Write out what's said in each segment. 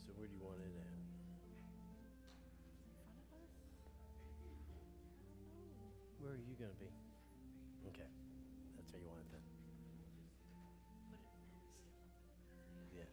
So where do you want it at? Where are you going to be? Okay. That's where you want it then. Yeah.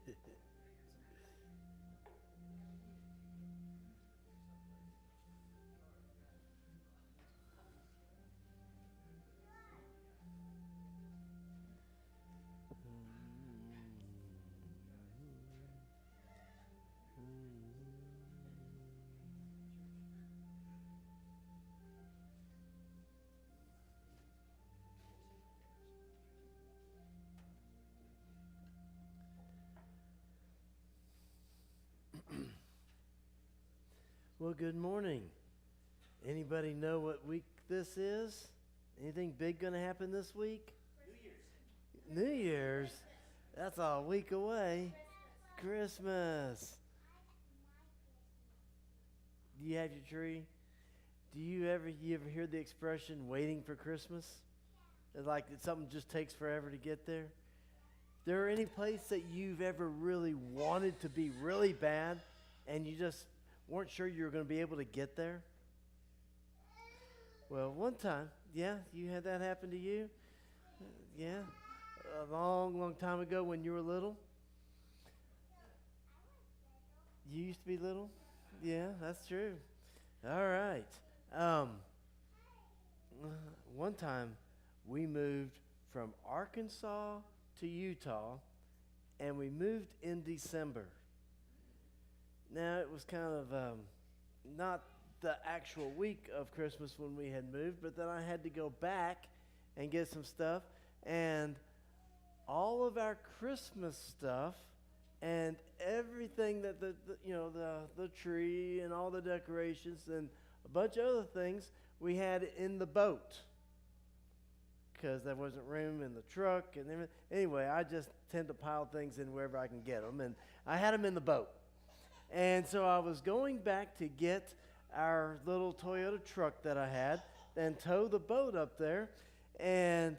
Just there. Well, good morning. Anybody know what week this is? Anything big going to happen this week? New Year's. That's a week away. Christmas. Do you have your tree? Do you ever hear the expression waiting for Christmas? It's like something just takes forever to get there. There any place that you've ever really wanted to be really bad and you just weren't sure you were going to be able to get there? Well, one time, yeah, you had that happen to you? Yeah, a long, long time ago when you were little? You used to be little? Yeah, that's true. All right. One time we moved from Arkansas to Utah, and we moved in December. Now, it was kind of not the actual week of Christmas when we had moved, but then I had to go back and get some stuff, and all of our Christmas stuff and everything that the tree and all the decorations and a bunch of other things we had in the boat because there wasn't room in the truck and everything. Anyway, I just tend to pile things in wherever I can get them, and I had them in the boat. And so I was going back to get our little Toyota truck that I had and tow the boat up there, and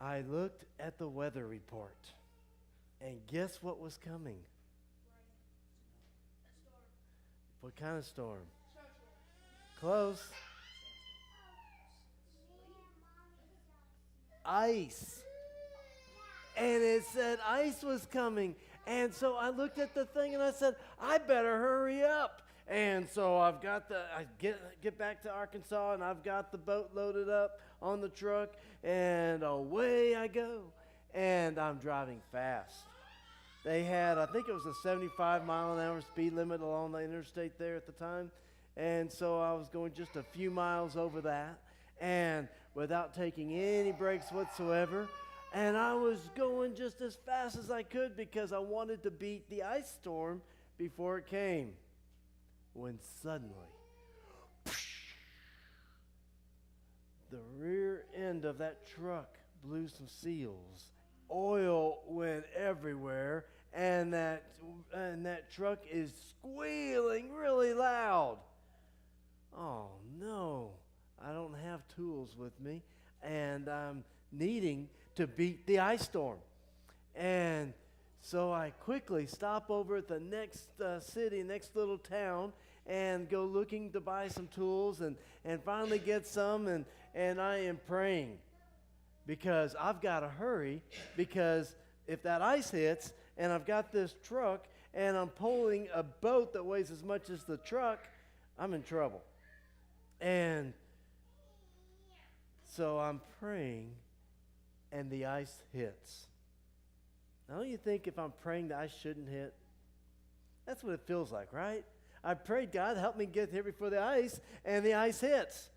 I looked at the weather report. And guess what was coming? What kind of storm? Close. Ice. And it said ice was coming. And so I looked at the thing and I said, I better hurry up. And so I get back to Arkansas and I've got the boat loaded up on the truck and away I go. And I'm driving fast. They had, I think it was a 75 mile an hour speed limit along the interstate there at the time. And so I was going just a few miles over that and without taking any brakes whatsoever. And I was going just as fast as I could because I wanted to beat the ice storm before it came. When suddenly, the rear end of that truck blew some seals. Oil went everywhere, and that truck is squealing really loud. Oh no, I don't have tools with me, and I'm needing to beat the ice storm. And so I quickly stop over at the next city, next little town, and go looking to buy some tools and finally get some, and I am praying. Because I've got to hurry, because if that ice hits and I've got this truck and I'm pulling a boat that weighs as much as the truck, I'm in trouble. And so I'm praying, and the ice hits. Now, don't you think if I'm praying the ice shouldn't hit? That's what it feels like, right? I prayed, God, help me get here before the ice, and the ice hits.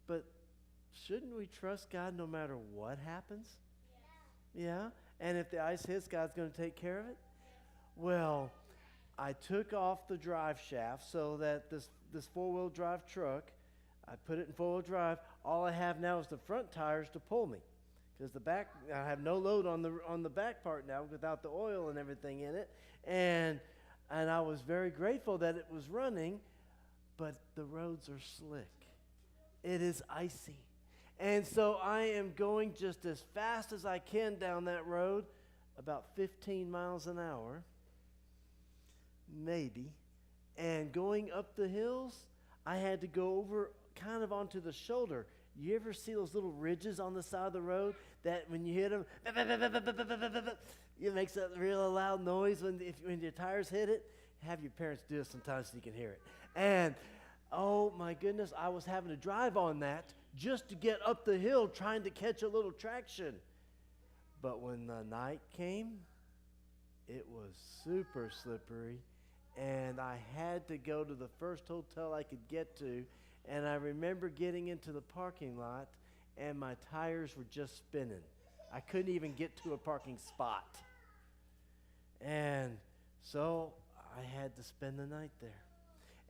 But shouldn't we trust God no matter what happens? Yeah? And if the ice hits, God's going to take care of it? Well, I took off the drive shaft so that this four-wheel drive truck, I put it in four-wheel drive. All I have now is the front tires to pull me. Because the back, I have no load on the back part now without the oil and everything in it. And I was very grateful that it was running, but the roads are slick. It is icy. And so I am going just as fast as I can down that road, about 15 miles an hour, maybe. And going up the hills, I had to go over kind of onto the shoulder. You ever see those little ridges on the side of the road that when you hit them, it makes that real loud noise when your tires hit it? Have your parents do it sometimes so you can hear it. And oh my goodness, I was having to drive on that just to get up the hill trying to catch a little traction. But when the night came, it was super slippery, and I had to go to the first hotel I could get to. And I remember getting into the parking lot, and my tires were just spinning. I couldn't even get to a parking spot. And so I had to spend the night there.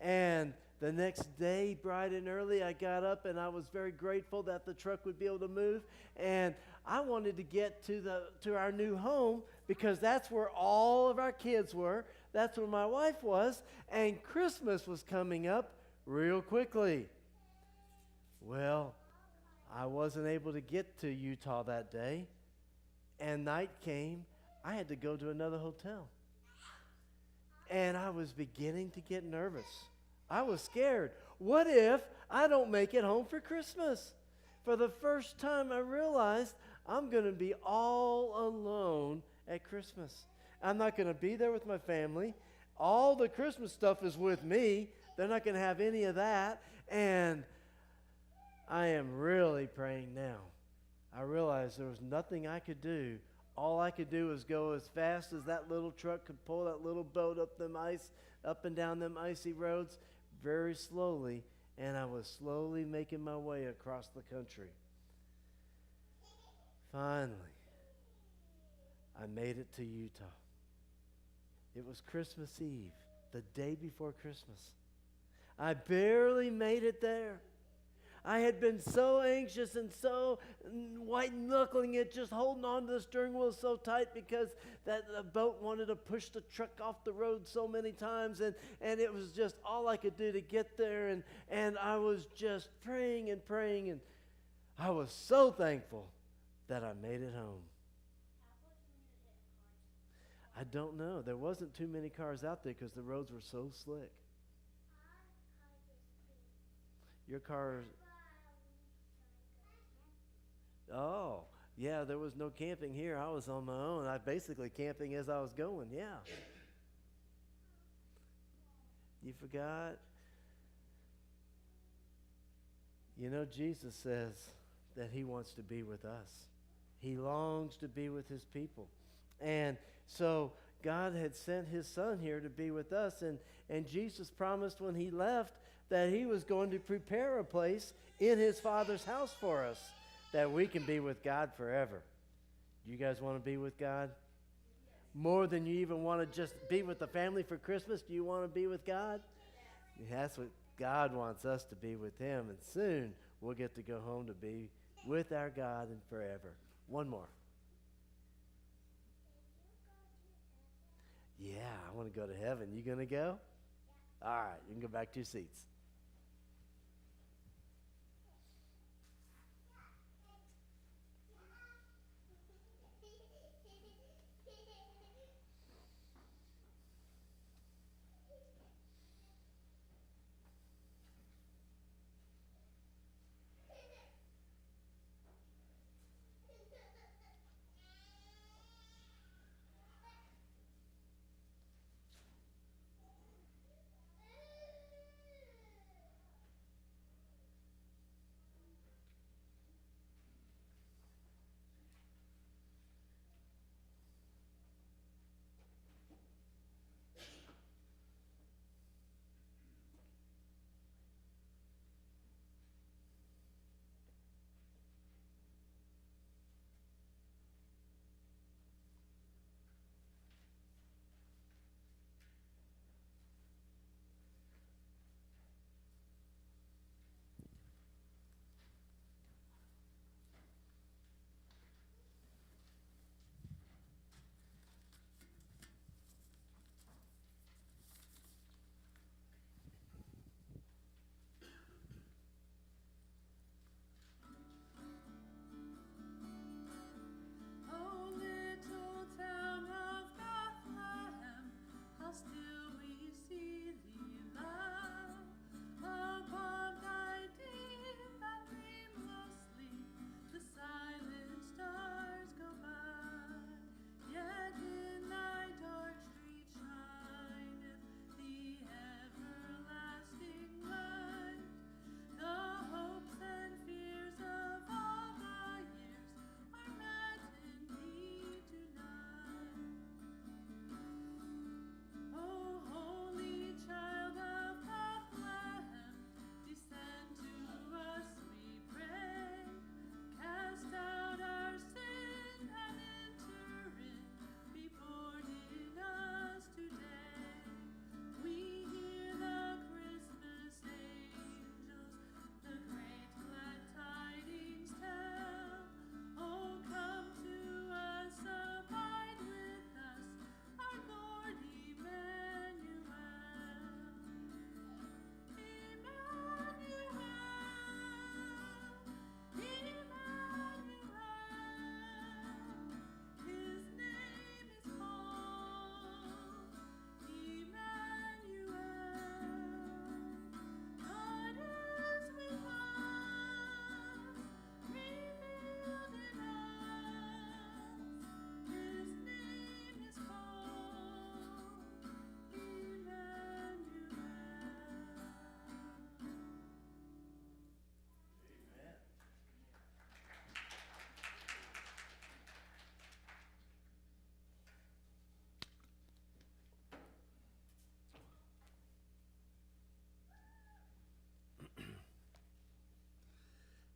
And the next day, bright and early, I got up, and I was very grateful that the truck would be able to move. And I wanted to get to our new home because that's where all of our kids were. That's where my wife was. And Christmas was coming up real quickly. Well, I wasn't able to get to Utah that day, and night came. I had to go to another hotel, and I was beginning to get nervous. I was scared. What if I don't make it home for Christmas? For the first time, I realized I'm going to be all alone at Christmas. I'm not going to be there with my family. All the Christmas stuff is with me. They're not going to have any of that. And I am really praying now. I realized there was nothing I could do. All I could do was go as fast as that little truck could pull that little boat up and down them icy roads very slowly. And I was slowly making my way across the country. Finally, I made it to Utah. It was Christmas Eve, the day before Christmas. I barely made it there. I had been so anxious and so white-knuckling it, just holding on to the steering wheel so tight because the boat wanted to push the truck off the road so many times, and it was just all I could do to get there, and I was just praying, and I was so thankful that I made it home. I don't know. There wasn't too many cars out there because the roads were so slick. Your car... Oh, yeah, there was no camping here. I was on my own. I basically camping as I was going, yeah. You forgot? You know, Jesus says that he wants to be with us. He longs to be with his people. And so God had sent his son here to be with us, and Jesus promised when he left that he was going to prepare a place in his Father's house for us, that we can be with God forever. Do you guys want to be with God? More than you even want to just be with the family for Christmas, do you want to be with God? That's what God wants us to be with him, and soon we'll get to go home to be with our God and forever. One more. Yeah, I want to go to heaven. You going to go? All right, you can go back to your seats.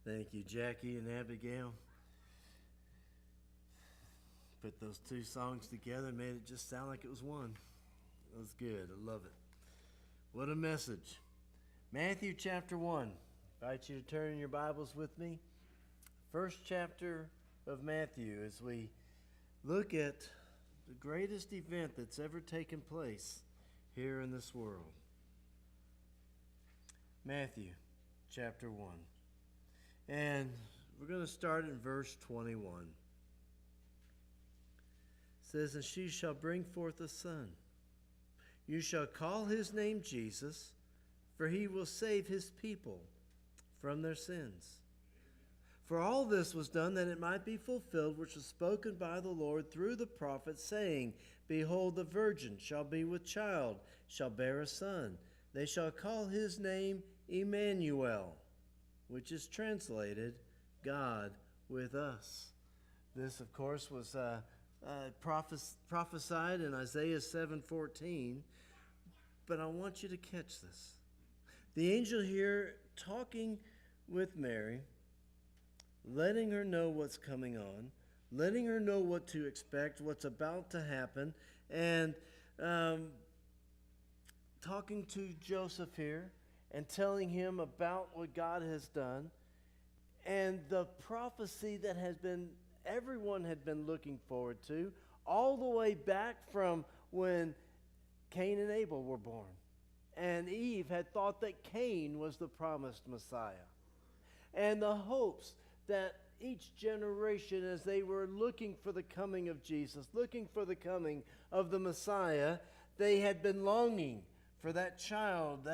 Thank you, Jackie and Abigail. Put those two songs together and made it just sound like it was one. It was good. I love it. What a message. Matthew chapter 1. I invite you to turn in your Bibles with me. First chapter of Matthew as we look at the greatest event that's ever taken place here in this world. Matthew chapter 1. And we're going to start in verse 21. It says, "And she shall bring forth a son. You shall call his name Jesus, for he will save his people from their sins. For all this was done that it might be fulfilled, which was spoken by the Lord through the prophet, saying, Behold, the virgin shall be with child, shall bear a son. They shall call his name Emmanuel," which is translated, God with us. This, of course, was prophesied in Isaiah 7:14. But I want you to catch this. The angel here talking with Mary, letting her know what's coming on, letting her know what to expect, what's about to happen, and talking to Joseph here and telling him about what God has done and the prophecy that everyone had been looking forward to all the way back from when Cain and Abel were born. And Eve had thought that Cain was the promised Messiah. And the hopes that each generation, as they were looking for the coming of Jesus, looking for the coming of the Messiah, they had been longing for that child,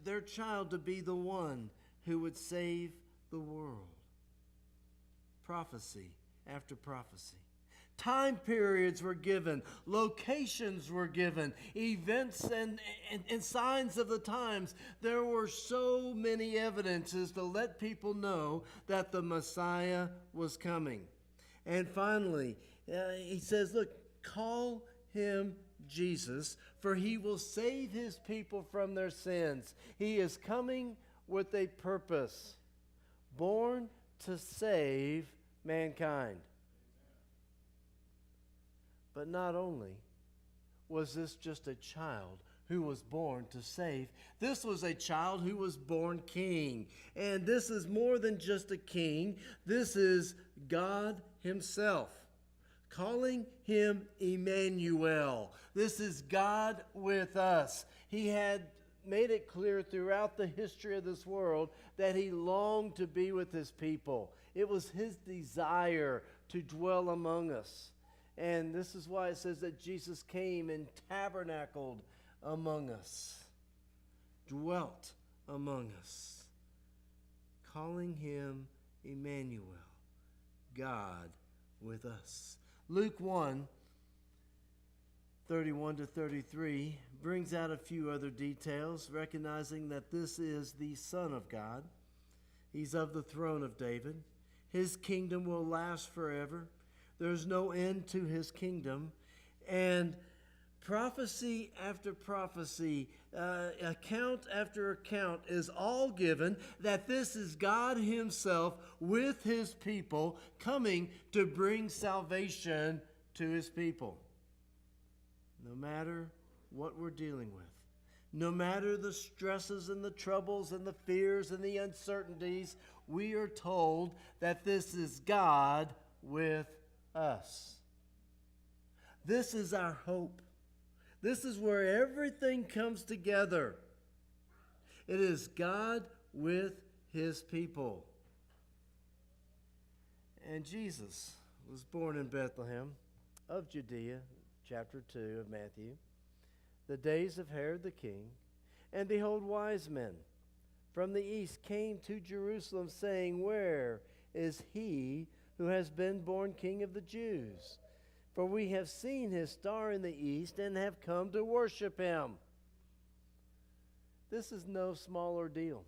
their child to be the one who would save the world. Prophecy after prophecy. Time periods were given, locations were given, events and signs of the times. There were so many evidences to let people know that the Messiah was coming. And finally, he says, look, call him Jesus, for he will save his people from their sins. He is coming with a purpose, born to save mankind. But not only was this just a child who was born to save, this was a child who was born king. And this is more than just a king. This is God himself, calling him Emmanuel. This is God with us. He had made it clear throughout the history of this world that he longed to be with his people. It was his desire to dwell among us. And this is why it says that Jesus came and tabernacled among us, dwelt among us, calling him Emmanuel, God with us. Luke 1:31-33 brings out a few other details, recognizing that this is the Son of God. He's of the throne of David. His kingdom will last forever. There's no end to his kingdom. And prophecy after prophecy, account after account is all given that this is God himself with his people coming to bring salvation to his people. No matter what we're dealing with, no matter the stresses and the troubles and the fears and the uncertainties, we are told that this is God with us. This is our hope. This is where everything comes together. It is God with his people. And Jesus was born in Bethlehem of Judea, chapter 2 of Matthew, the days of Herod the king. And behold, wise men from the east came to Jerusalem, saying, Where is he who has been born King of the Jews? For we have seen his star in the east and have come to worship him. This is no small ordeal.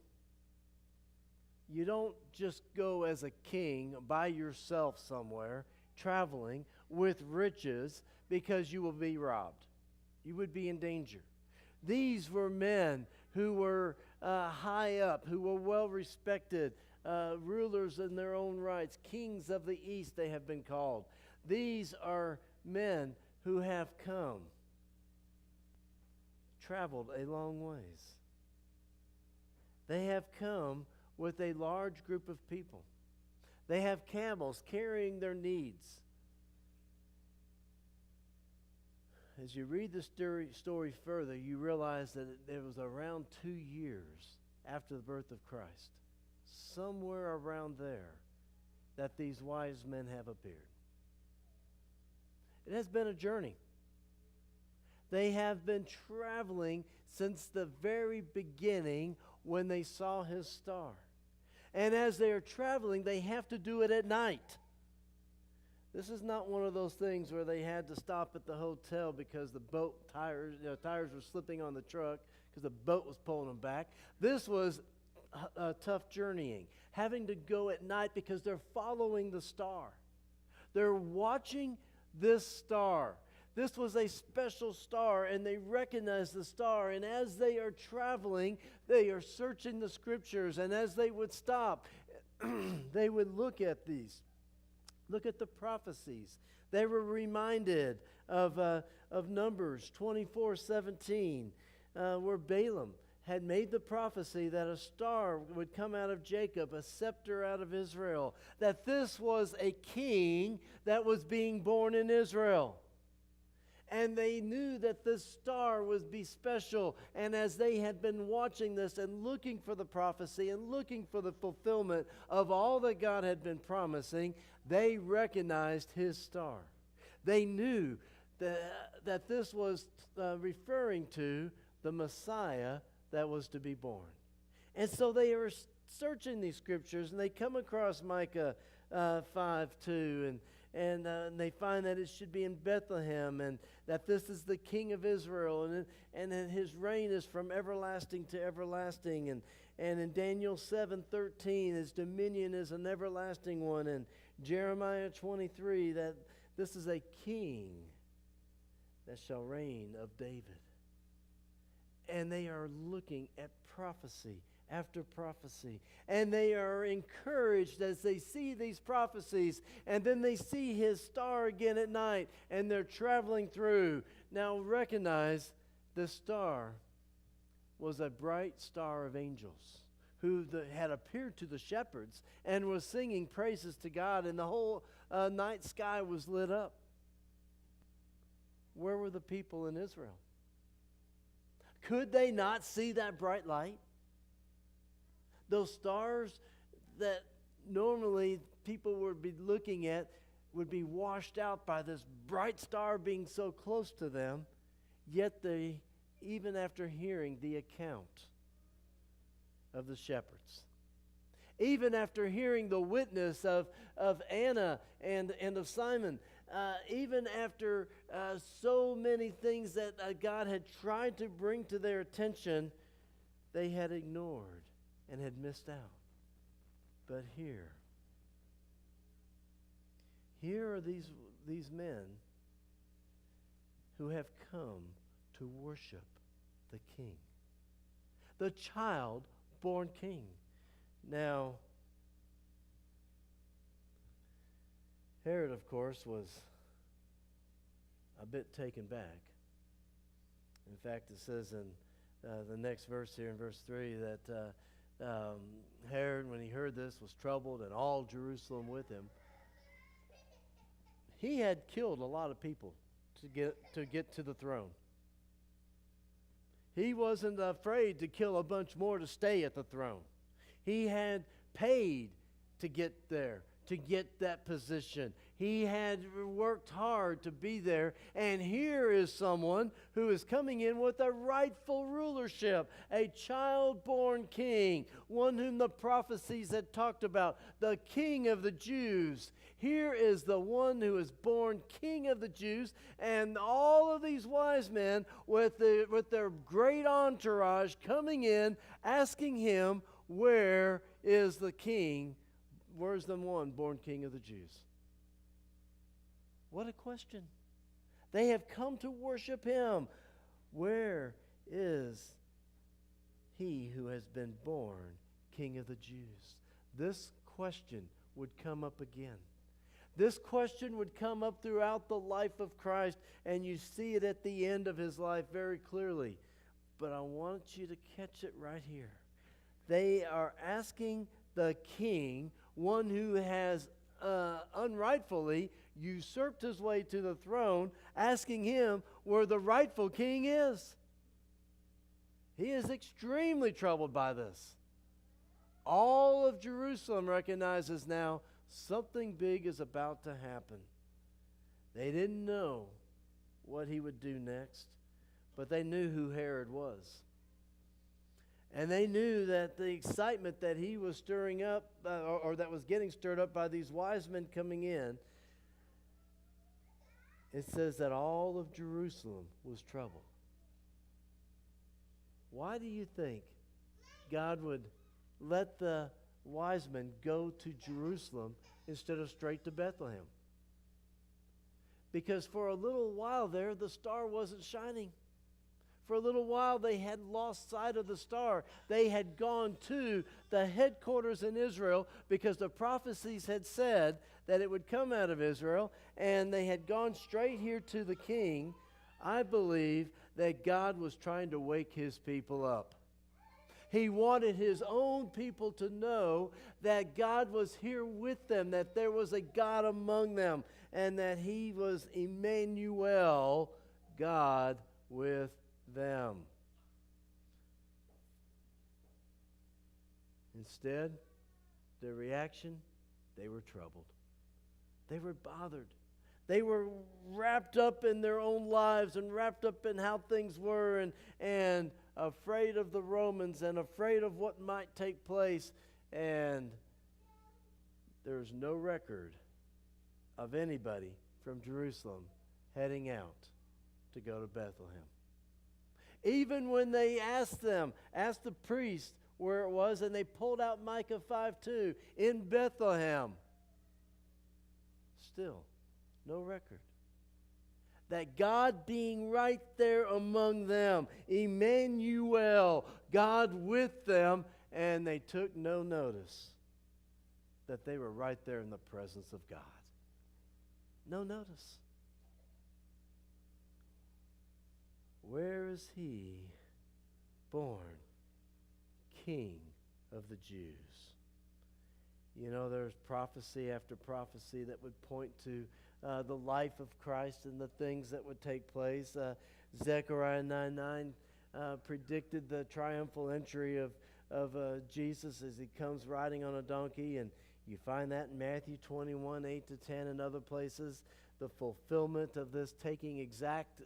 You don't just go as a king by yourself somewhere, traveling with riches, because you will be robbed. You would be in danger. These were men who were high up, who were well respected, rulers in their own rights, kings of the east they have been called. These are men who have traveled a long ways. They have come with a large group of people. They have camels carrying their needs. As you read the story further, you realize that it was around 2 years after the birth of Christ, somewhere around there, that these wise men have appeared. It has been a journey. They have been traveling since the very beginning when they saw his star. And as they are traveling, they have to do it at night. This is not one of those things where they had to stop at the hotel because the boat tires were slipping on the truck because the boat was pulling them back. This was a tough journeying, having to go at night because they're following the star. They're watching this star. This was a special star, and they recognize the star. And as they are traveling, they are searching the scriptures. And as they would stop, they would look at these. Look at the prophecies. They were reminded of Numbers 24:17, where Balaam had made the prophecy that a star would come out of Jacob, a scepter out of Israel, that this was a king that was being born in Israel. And they knew that this star would be special. And as they had been watching this and looking for the prophecy and looking for the fulfillment of all that God had been promising, they recognized his star. They knew that this was referring to the Messiah that was to be born. And so they are searching these scriptures, and they come across Micah 5:2, and they find that it should be in Bethlehem, and that this is the King of Israel, and that his reign is from everlasting to everlasting. And in Daniel 7:13, his dominion is an everlasting one. And Jeremiah 23, that this is a king that shall reign of David. And they are looking at prophecy after prophecy. And they are encouraged as they see these prophecies. And then they see his star again at night. And they're traveling through. Now recognize the star was a bright star of angels who had appeared to the shepherds and was singing praises to God. And the whole night sky was lit up. Where were the people in Israel? Could they not see that bright light? Those stars that normally people would be looking at would be washed out by this bright star being so close to them. Yet they, even after hearing the account of the shepherds, even after hearing the witness of Anna and of Simon, even after so many things that God had tried to bring to their attention, they had ignored and had missed out. But here are these men who have come to worship the King, the child-born King. Now, Herod, of course, was a bit taken back. In fact, it says in the next verse here in verse 3 that Herod, when he heard this, was troubled, and all Jerusalem with him. He had killed a lot of people to get to the throne. He wasn't afraid to kill a bunch more to stay at the throne. He had paid to get there, to get that position. He had worked hard to be there. And here is someone who is coming in with a rightful rulership, a child-born king, one whom the prophecies had talked about, the King of the Jews. Here is the one who is born King of the Jews, and all of these wise men with their great entourage coming in, asking him, where is the king? Where's the one born King of the Jews? What a question. They have come to worship him. Where is he who has been born King of the Jews? This question would come up again. This question would come up throughout the life of Christ, and you see it at the end of his life very clearly. But I want you to catch it right here. They are asking the king, one who has unrightfully usurped his way to the throne, asking him where the rightful king is. He is extremely troubled by this. All of Jerusalem recognizes now something big is about to happen. They didn't know what he would do next, but they knew who Herod was. And they knew that the excitement that he was stirring up, or that was getting stirred up by these wise men coming in, it says that all of Jerusalem was troubled. Why do you think God would let the wise men go to Jerusalem instead of straight to Bethlehem? Because for a little while there, the star wasn't shining. For a little while, they had lost sight of the star. They had gone to the headquarters in Israel because the prophecies had said that it would come out of Israel, and they had gone straight here to the king. I believe that God was trying to wake his people up. He wanted his own people to know that God was here with them, that there was a God among them, and that he was Emmanuel, God with them. Instead, their reaction, they were troubled. They were bothered. They were wrapped up in their own lives and wrapped up in how things were and afraid of the Romans and afraid of what might take place. And there's no record of anybody from Jerusalem heading out to go to Bethlehem. Even when they asked the priest where it was, and they pulled out Micah 5:2 in Bethlehem, still no record. That God being right there among them, Emmanuel, God with them, and they took no notice that they were right there in the presence of God. No notice. Where is he born? King of the Jews. You know, there's prophecy after prophecy that would point to the life of Christ and the things that would take place. Zechariah 9:9 predicted the triumphal entry of Jesus as he comes riding on a donkey, and you find that in Matthew 21:8-10 and other places. The fulfillment of this taking exact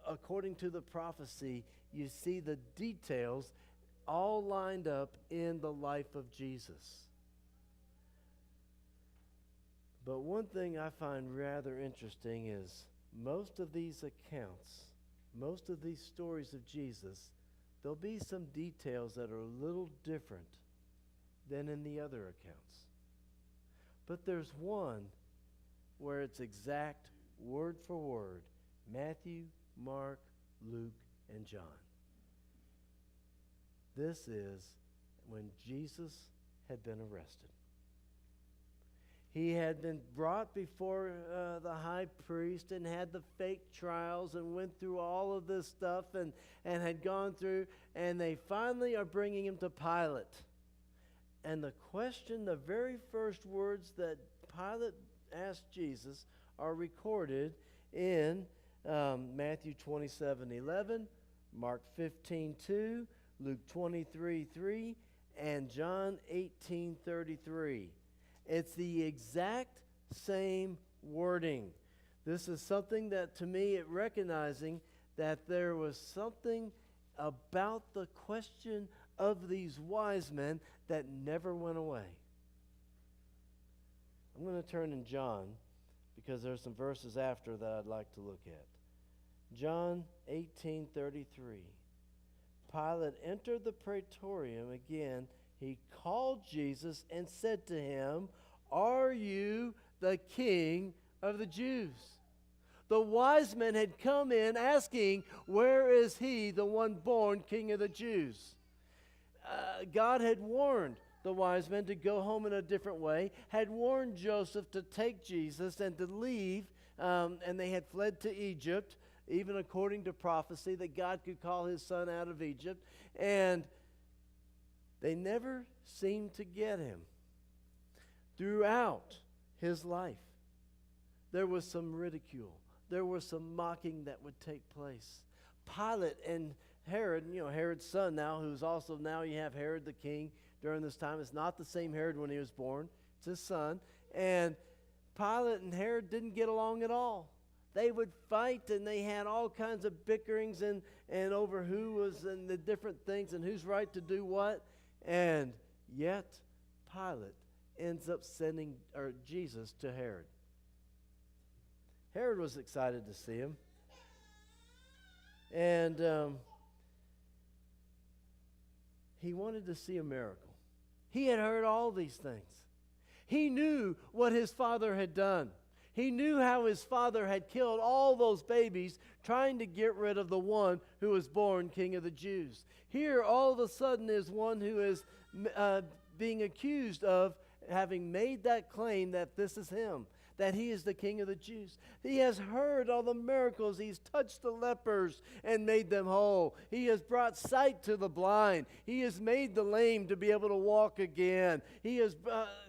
according to the prophecy, you see the details all lined up in the life of Jesus. But one thing I find rather interesting is most of these accounts, most of these stories of Jesus, there'll be some details that are a little different than in the other accounts. But there's one where it's exact word for word. Matthew, Mark, Luke, and John. This is when Jesus had been arrested. He had been brought before the high priest and had the fake trials and went through all of this stuff and had gone through, and they finally are bringing him to Pilate. And the question, the very first words that Pilate asked Jesus are recorded in Matthew 27:11, Mark 15:2, Luke 23:3, and John 18:33. It's the exact same wording. This is something that, to me, it recognizing that there was something about the question of these wise men that never went away. I'm going to turn in John because there's some verses after that I'd like to look at. John 18:33. Pilate entered the praetorium again. He called Jesus and said to him, "Are you the king of the Jews?" The wise men had come in asking, where is he, the one born King of the Jews? God had warned the wise men to go home in a different way, had warned Joseph to take Jesus and to leave, and they had fled to Egypt, even according to prophecy that God could call his son out of Egypt, and they never seemed to get him. Throughout his life, there was some ridicule. There was some mocking that would take place. Pilate and Herod, Herod's son now, who's also now you have Herod the king during this time. It's not the same Herod when he was born. It's his son. And Pilate and Herod didn't get along at all. They would fight, and they had all kinds of bickerings and over who was and the different things and who's right to do what. And yet Pilate ends up sending Jesus to Herod. Herod was excited to see him. And he wanted to see a miracle. He had heard all these things. He knew what his father had done. He knew how his father had killed all those babies trying to get rid of the one who was born King of the Jews. Here, all of a sudden, is one who is being accused of having made that claim that this is him, that he is the King of the Jews. He has heard all the miracles. He's touched the lepers and made them whole. He has brought sight to the blind. He has made the lame to be able to walk again. He has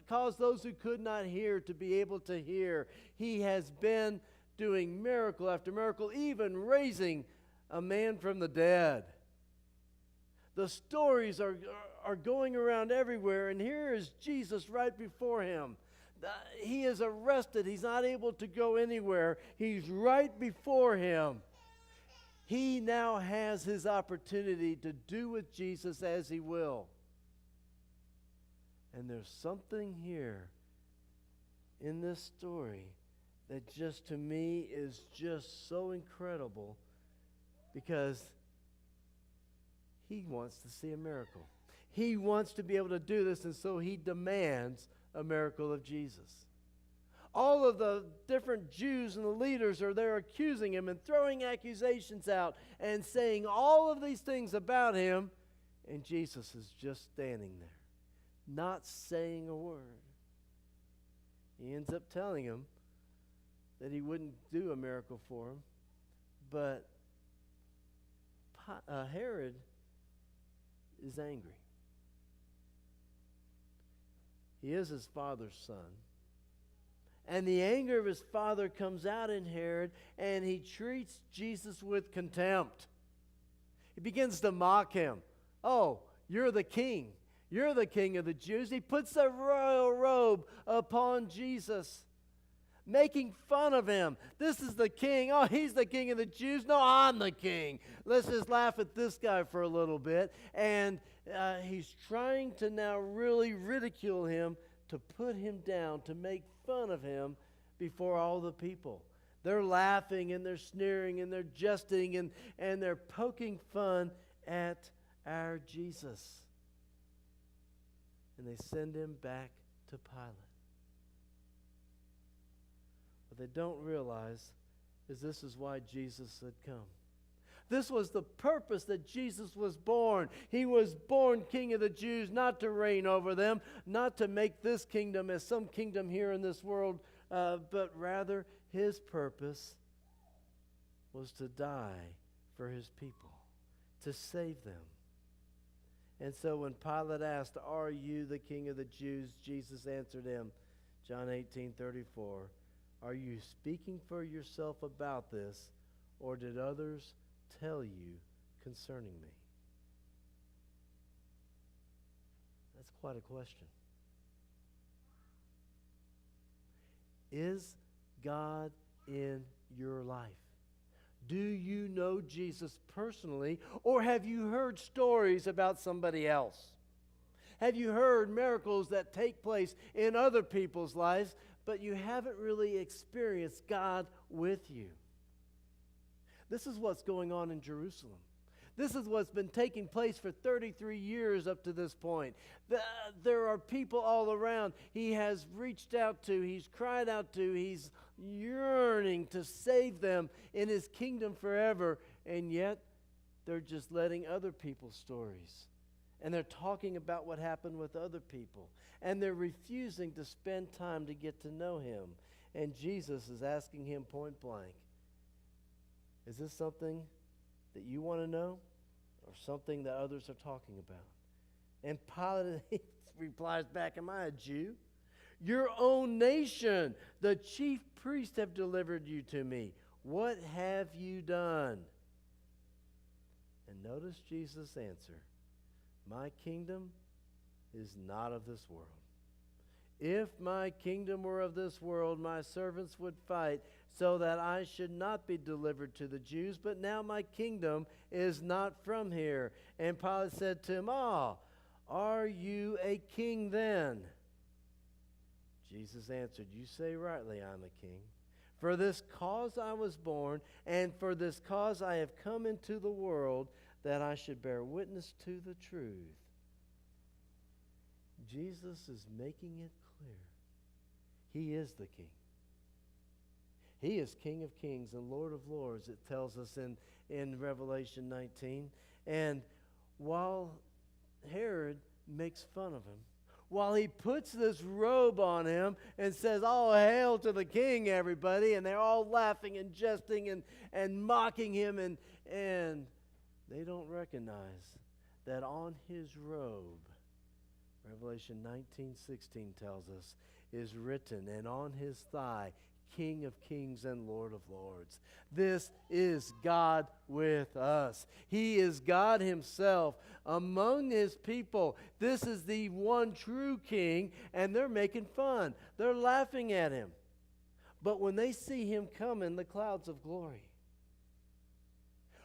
caused those who could not hear to be able to hear. He has been doing miracle after miracle, even raising a man from the dead. The stories are going around everywhere, and here is Jesus right before him. He is arrested. He's not able to go anywhere. He's right before him. He now has his opportunity to do with Jesus as he will. And there's something here in this story that just to me is just so incredible, because he wants to see a miracle. He wants to be able to do this, and so he demands a miracle of Jesus. All of the different Jews and the leaders are there accusing him and throwing accusations out and saying all of these things about him, and Jesus is just standing there, not saying a word. He ends up telling him that he wouldn't do a miracle for him, but Herod is angry. He is his father's son. And the anger of his father comes out in Herod, and he treats Jesus with contempt. He begins to mock him. Oh, you're the king. You're the King of the Jews. He puts a royal robe upon Jesus, making fun of him. This is the king. Oh, he's the King of the Jews. No, I'm the king. Let's just laugh at this guy for a little bit. And he's trying to now really ridicule him, to put him down, to make fun of him before all the people. They're laughing and they're sneering and they're jesting and they're poking fun at our Jesus. And they send him back to Pilate. What they don't realize is this is why Jesus had come. This was the purpose that Jesus was born. He was born King of the Jews, not to reign over them, not to make this kingdom as some kingdom here in this world, but rather his purpose was to die for his people, to save them. And so when Pilate asked, "Are you the King of the Jews?" Jesus answered him, John 18:34, "Are you speaking for yourself about this, or did others tell you concerning me?" That's quite a question. Is God in your life? Do you know Jesus personally, or have you heard stories about somebody else? Have you heard miracles that take place in other people's lives, but you haven't really experienced God with you? This is what's going on in Jerusalem. This is what's been taking place for 33 years up to this point. There are people all around he has reached out to, he's cried out to, he's yearning to save them in his kingdom forever, and yet they're just letting other people's stories. And they're talking about what happened with other people. And they're refusing to spend time to get to know him. And Jesus is asking him point blank, is this something that you want to know, or something that others are talking about? And Pilate replies back, am I a Jew? Your own nation, the chief priests have delivered you to me. What have you done? And notice Jesus' answer. My kingdom is not of this world. If my kingdom were of this world, my servants would fight so that I should not be delivered to the Jews. But now my kingdom is not from here. And Pilate said to him, are you a king then? Jesus answered, you say rightly, I'm a king. For this cause I was born, and for this cause I have come into the world, that I should bear witness to the truth. Jesus is making it clear. He is the king. He is King of kings and Lord of lords, it tells us in Revelation 19. And while Herod makes fun of him, while he puts this robe on him and says, oh, hail to the king, everybody, and they're all laughing and jesting and mocking him, and they don't recognize that on his robe, Revelation 19:16 tells us, is written, and on his thigh, King of kings and Lord of lords. This is God with us. He is God himself among his people. This is the one true king, and they're making fun. They're laughing at him. But when they see him come in the clouds of glory,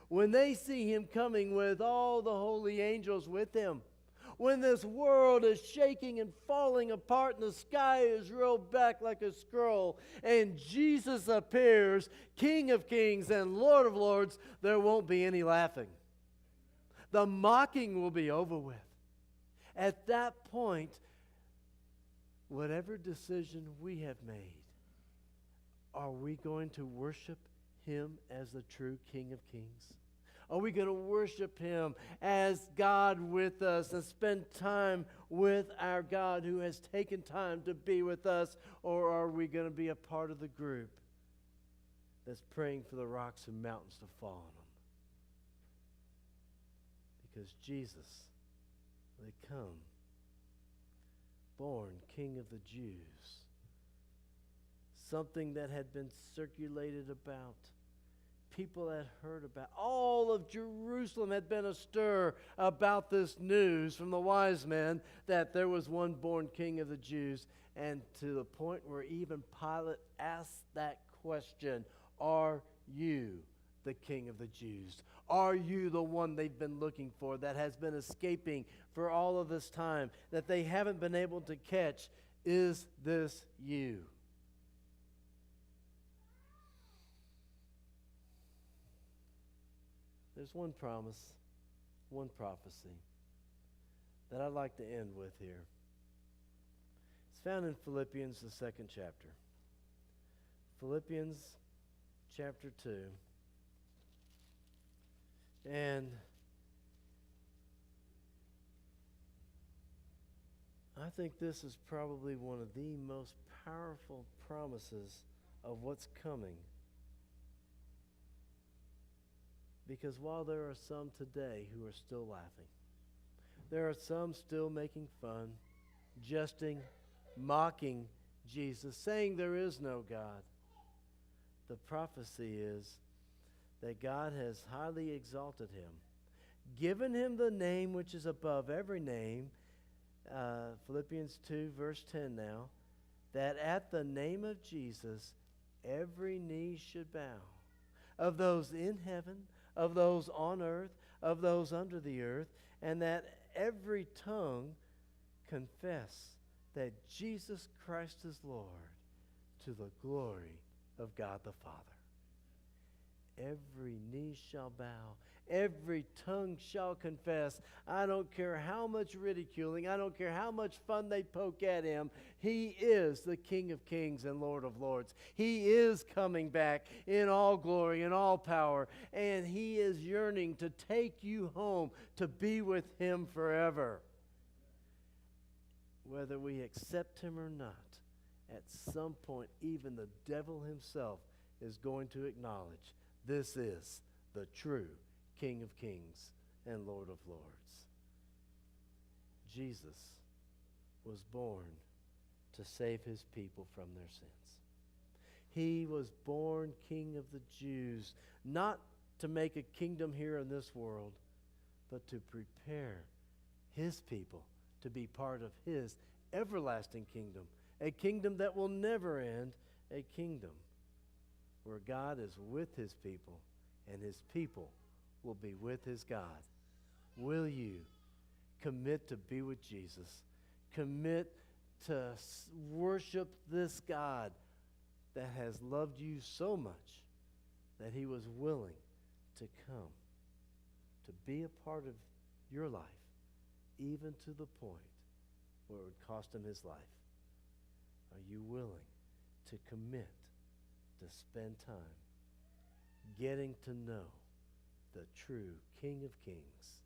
when they see him coming with all the holy angels with him, when this world is shaking and falling apart and the sky is rolled back like a scroll and Jesus appears, King of kings and Lord of lords, there won't be any laughing. The mocking will be over with. At that point, whatever decision we have made, are we going to worship him as the true King of kings? Are we going to worship him as God with us and spend time with our God who has taken time to be with us? Or are we going to be a part of the group that's praying for the rocks and mountains to fall on them? Because Jesus, they come, born King of the Jews, something that had been circulated about. People had heard about. All of Jerusalem had been astir about this news from the wise men that there was one born King of the Jews, and to the point where even Pilate asked that question, are you the King of the Jews? Are you the one they've been looking for, that has been escaping for all of this time, that they haven't been able to catch? Is this you? There's one promise, one prophecy that I'd like to end with here. It's found in Philippians, the 2nd chapter. Philippians chapter 2. And I think this is probably one of the most powerful promises of what's coming. Because while there are some today who are still laughing, there are some still making fun, jesting, mocking Jesus, saying there is no God. The prophecy is that God has highly exalted him, given him the name which is above every name, Philippians 2 verse 10 now, that at the name of Jesus every knee should bow, of those in heaven, of those on earth, of those under the earth, and that every tongue confess that Jesus Christ is Lord, to the glory of God the Father. Every knee shall bow, every tongue shall confess. I don't care how much ridiculing, I don't care how much fun they poke at him. He is the King of kings and Lord of lords. He is coming back in all glory and all power, and he is yearning to take you home to be with him forever. Whether we accept him or not, at some point, even the devil himself is going to acknowledge this is the true King of kings and Lord of lords. Jesus was born to save his people from their sins. He was born King of the Jews, not to make a kingdom here in this world, but to prepare his people to be part of his everlasting kingdom, a kingdom that will never end, a kingdom where God is with his people and his people will be with his God. Will you commit to be with Jesus? Commit to worship this God that has loved you so much that he was willing to come to be a part of your life, even to the point where it would cost him his life. Are you willing to commit to spend time getting to know the true King of kings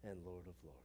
and Lord of lords?